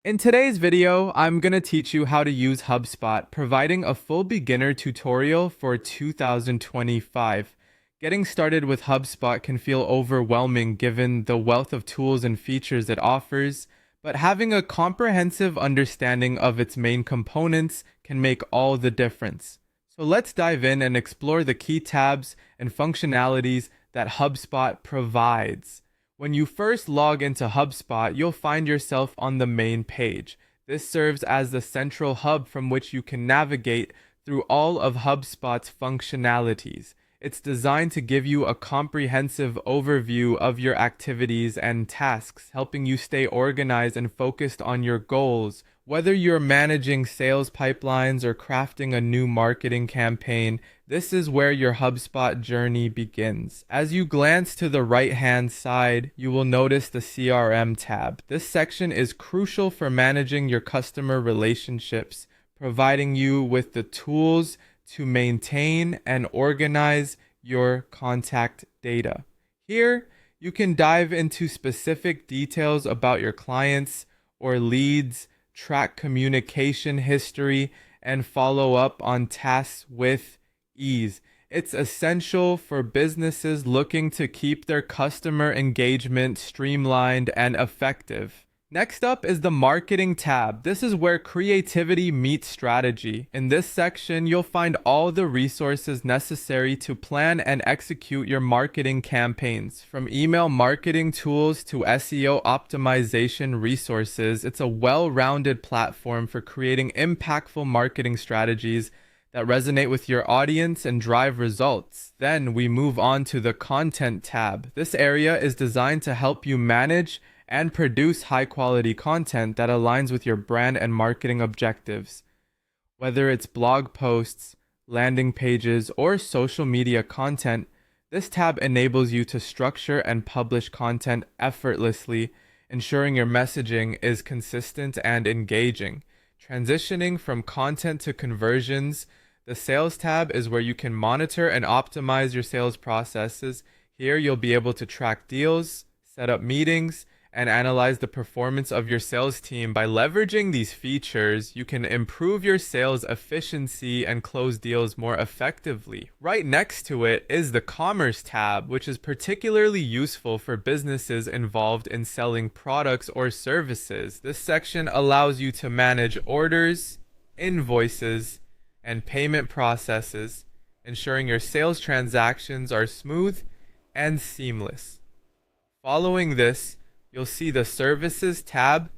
In today's video, I'm going to teach you how to use HubSpot, providing a full beginner tutorial for 2025. Getting started with HubSpot can feel overwhelming given the wealth of tools and features it offers, but having a comprehensive understanding of its main components can make all the difference. So let's dive in and explore the key tabs and functionalities that HubSpot provides. When you first log into HubSpot, you'll find yourself on the main page. This serves as the central hub from which you can navigate through all of HubSpot's functionalities. It's designed to give you a comprehensive overview of your activities and tasks, helping you stay organized and focused on your goals. Whether you're managing sales pipelines or crafting a new marketing campaign, this is where your HubSpot journey begins. As you glance to the right-hand side, you will notice the CRM tab. This section is crucial for managing your customer relationships, providing you with the tools to maintain and organize your contact data. Here, you can dive into specific details about your clients or leads, track communication history, and follow up on tasks with ease. It's essential for businesses looking to keep their customer engagement streamlined and effective. Next up is the Marketing tab. This is where creativity meets strategy. In this section, you'll find all the resources necessary to plan and execute your marketing campaigns. From email marketing tools to SEO optimization resources, it's a well-rounded platform for creating impactful marketing strategies that resonate with your audience and drive results. Then we move on to the Content tab. This area is designed to help you manage and produce high-quality content that aligns with your brand and marketing objectives. Whether it's blog posts, landing pages, or social media content, this tab enables you to structure and publish content effortlessly, ensuring your messaging is consistent and engaging. Transitioning from content to conversions, the Sales tab is where you can monitor and optimize your sales processes. Here you'll be able to track deals, set up meetings, and analyze the performance of your sales team. By leveraging these features, you can improve your sales efficiency and close deals more effectively. Right next to it is the Commerce tab, which is particularly useful for businesses involved in selling products or services. This section allows you to manage orders, invoices, and payment processes, ensuring your sales transactions are smooth and seamless. Following this, you'll see the Services tab,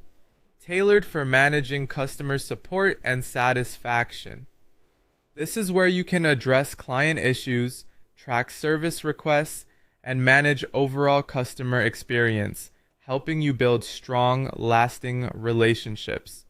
tailored for managing customer support and satisfaction. This is where you can address client issues, track service requests, and manage overall customer experience, helping you build strong, lasting relationships.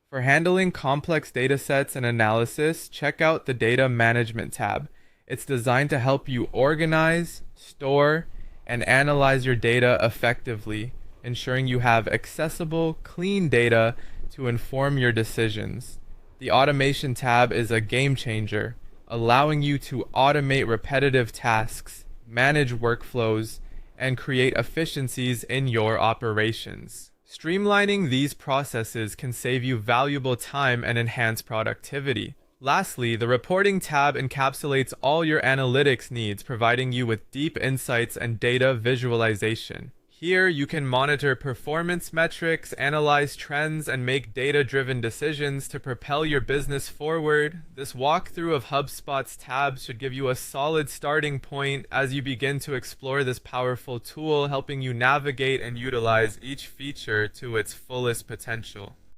For handling complex datasets and analysis, check out the Data Management tab. It's designed to help you organize, store, and analyze your data effectively, ensuring you have accessible, clean data to inform your decisions. The Automation tab is a game changer, allowing you to automate repetitive tasks, manage workflows, and create efficiencies in your operations. Streamlining these processes can save you valuable time and enhance productivity. Lastly, the Reporting tab encapsulates all your analytics needs, providing you with deep insights and data visualization. Here, you can monitor performance metrics, analyze trends, and make data-driven decisions to propel your business forward. This walkthrough of HubSpot's tabs should give you a solid starting point as you begin to explore this powerful tool, helping you navigate and utilize each feature to its fullest potential.